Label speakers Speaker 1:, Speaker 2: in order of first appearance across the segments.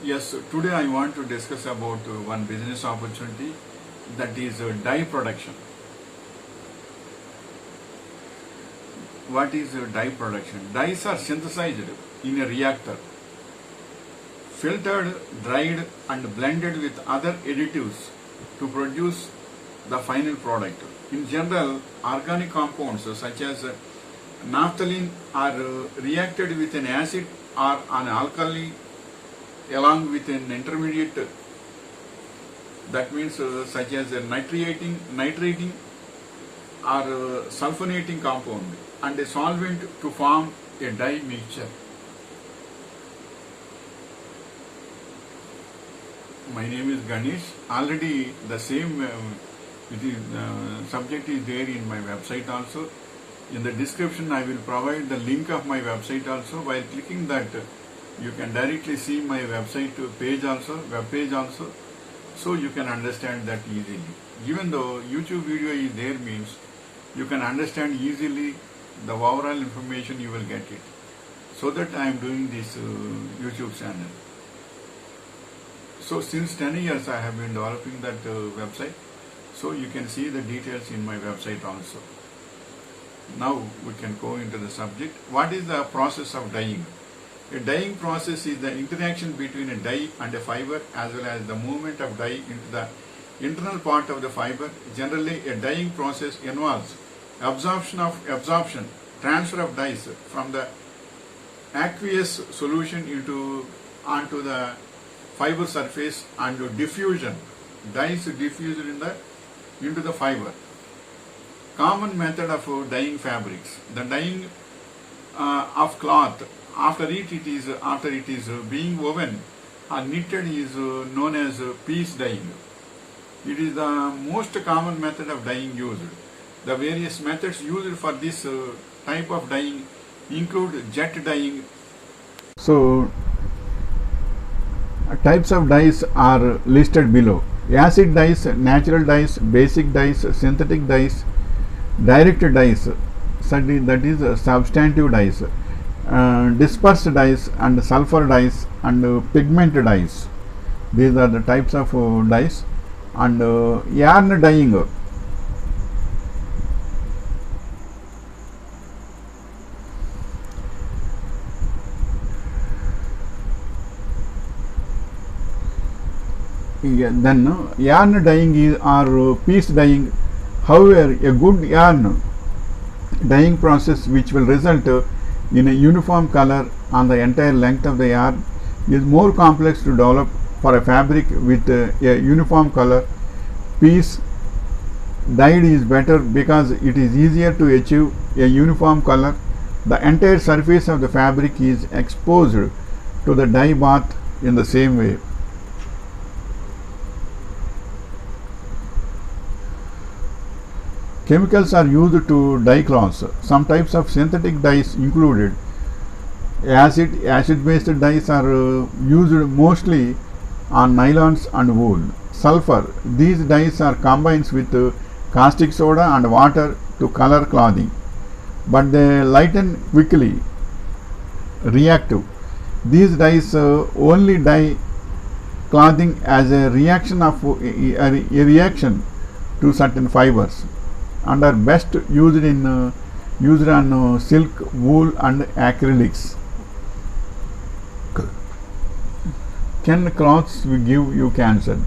Speaker 1: Yes, today I want to discuss about one business opportunity, that is dye production. What is dye production? Dyes are synthesized in a reactor, filtered, dried and blended with other additives to produce the final product. In general, organic compounds such as naphthalene are reacted with an acid or an alkali along with an intermediate, that means such as a nitrating or sulfonating compound, and a solvent to form a dye mixture. My name is Ganesh. Already the same subject is there in my website also. In the description I will provide the link of my website also. While clicking that, you can directly see my website page also, web page also, so you can understand that easily. Even though YouTube video is there, means you can understand easily the overall information, you will get it. So that I am doing this YouTube channel. So since 10 years I have been developing that website, so you can see the details in my website also. Now we can go into the subject. What is the process of dyeing? A dyeing process is the interaction between a dye and a fiber, as well as the movement of dye into the internal part of the fiber. Generally, a dyeing process involves absorption, transfer of dyes from the aqueous solution onto the fiber surface, and diffusion. Dyes diffused into the fiber. Common method of dyeing fabrics. The dyeing of cloth after it is being woven or knitted is known as piece dyeing. It is the most common method of dyeing used. The various methods used for this type of dyeing include jet dyeing. So, types of dyes are listed below: acid dyes, natural dyes, basic dyes, synthetic dyes, direct dyes, that is substantive dyes, dispersed dyes, and sulfur dyes, and pigment dyes. These are the types of dyes. And yarn dyeing. Then yarn dyeing is or piece dyeing. However, a good yarn dyeing process which will result in a uniform color on the entire length of the yarn is more complex to develop for a fabric with a uniform color. Piece dyed is better because it is easier to achieve a uniform color. The entire surface of the fabric is exposed to the dye bath in the same way. Chemicals are used to dye cloths. Some types of synthetic dyes included acid-based dyes are used mostly on nylons and wool. Sulfur. These dyes are combined with caustic soda and water to color clothing, but they lighten quickly. Reactive. These dyes only dye clothing as a reaction to certain fibers, and are best used on silk, wool, and acrylics. Can cloths give you cancer?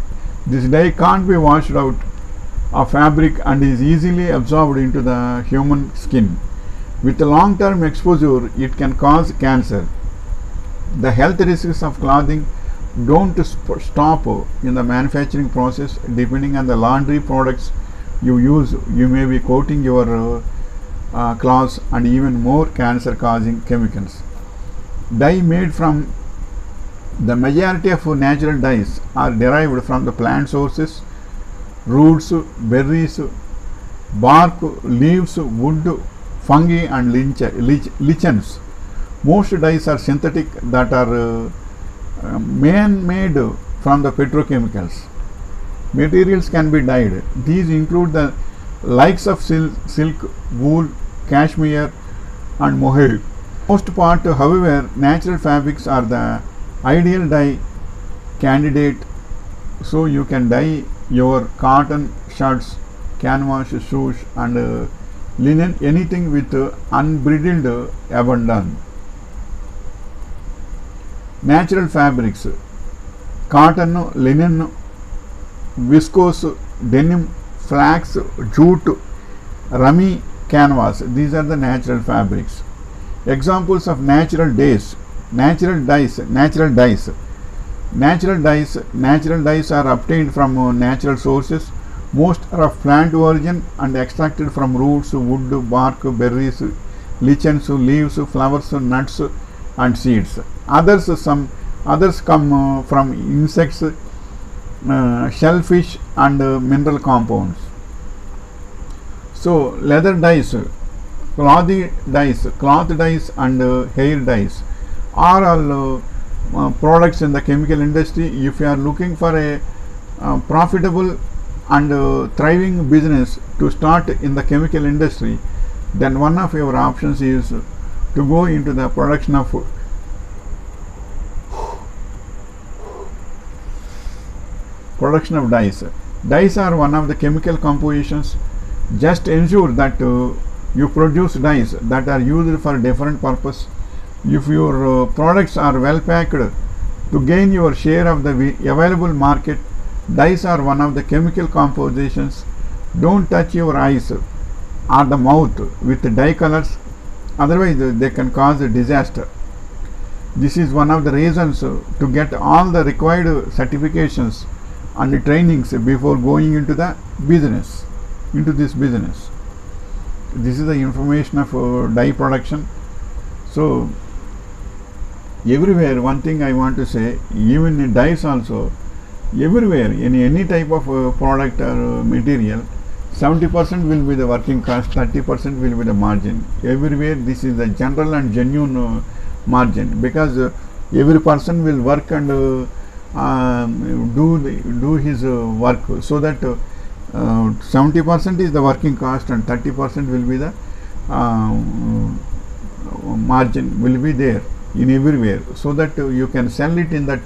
Speaker 1: This dye can't be washed out of fabric and is easily absorbed into the human skin. With long-term exposure, it can cause cancer. The health risks of clothing don't stop in the manufacturing process. Depending on the laundry products you use, you may be coating your cloths and even more cancer-causing chemicals. Dye made from the majority of natural dyes are derived from the plant sources: roots, berries, bark, leaves, wood, fungi, and lichens. Most dyes are synthetic, that are man-made from the petrochemicals. Materials can be dyed. These include the likes of silk, wool, cashmere, and mohair. Most part, however, natural fabrics are the ideal dye candidate. So you can dye your cotton shirts, canvas shoes and linen, anything with unbridled abandon. Natural fabrics, cotton, linen, viscose, denim, flax, jute, rummy, canvas. These are the natural fabrics. Examples of natural dyes. Natural dyes are obtained from natural sources. Most are of plant origin and extracted from roots, wood, bark, berries, lichens, leaves, flowers, nuts and seeds. Others come from insects, shellfish and mineral compounds. So leather dyes, cloth dyes and hair dyes are all products in the chemical industry. If you are looking for a profitable and thriving business to start in the chemical industry, then one of your options is to go into the production of dyes. Dyes are one of the chemical compositions. Just ensure that you produce dyes that are used for different purpose. If your products are well packed to gain your share of the available market, dyes are one of the chemical compositions. Don't touch your eyes or the mouth with dye colors, otherwise they can cause a disaster. This is one of the reasons to get all the required certifications and trainings before going into this business. This is the information of dye production. So everywhere, one thing I want to say, even in dyes also, everywhere in any type of product or material, 70% will be the working cost, 30% will be the margin. Everywhere this is the general and genuine margin, because every person will work and do his work, so that 70% is the working cost and 30% will be the margin will be there in everywhere, so that you can sell it in that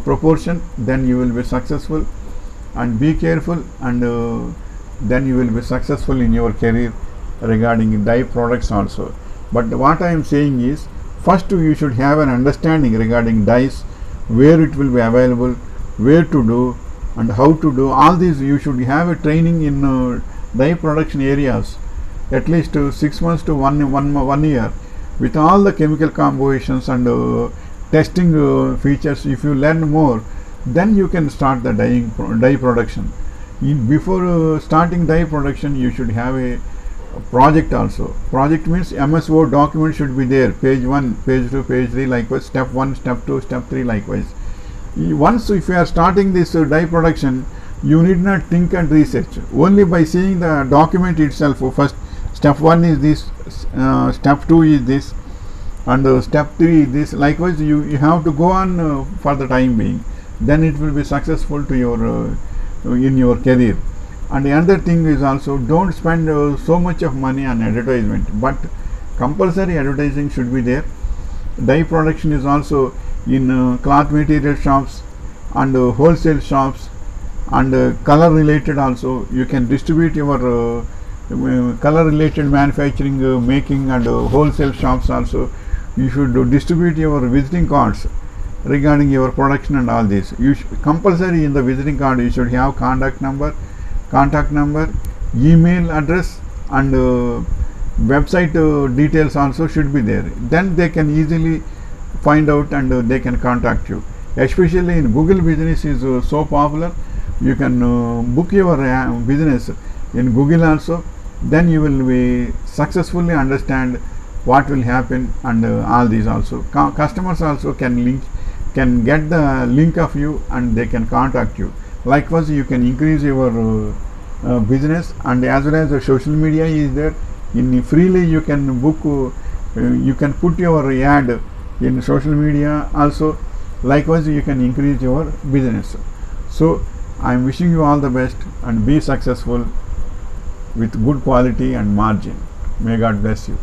Speaker 1: proportion. Then you will be successful, and be careful, and then you will be successful in your career regarding dye products also. But what I am saying is, first you should have an understanding regarding dyes, where it will be available, where to do and how to do. All these you should have a training in dye production areas, at least 6 months to 1 year, with all the chemical compositions and testing features. If you learn more, then you can start the dye production. Before starting dye production, you should have a project also. Project means MSO document should be there, page 1, page 2, page 3, likewise step 1, step 2, step 3, likewise. Once if you are starting this dye production, you need not think and research. Only by seeing the document itself, first step 1 is this, step 2 is this, and step 3 is this. Likewise, you have to go on for the time being. Then it will be successful to your in your career. And the other thing is also, don't spend so much of money on advertisement, but compulsory advertising should be there. Dye production is also in cloth material shops and wholesale shops, and color related also. You can distribute your color related manufacturing, making, and wholesale shops also. You should distribute your visiting cards regarding your production and all this. You compulsory in the visiting card you should have contact number, email address, and website details also should be there. Then they can easily find out and they can contact you. Especially in Google business is so popular. You can book your business in Google also. Then you will be successfully understand what will happen, and all these also. Customers also can get the link of you and they can contact you. Likewise, you can increase your business, and as well as the social media is there. In freely you can book, you can put your ad in social media also. Likewise, you can increase your business. So I am wishing you all the best and be successful with good quality and margin. May God bless you.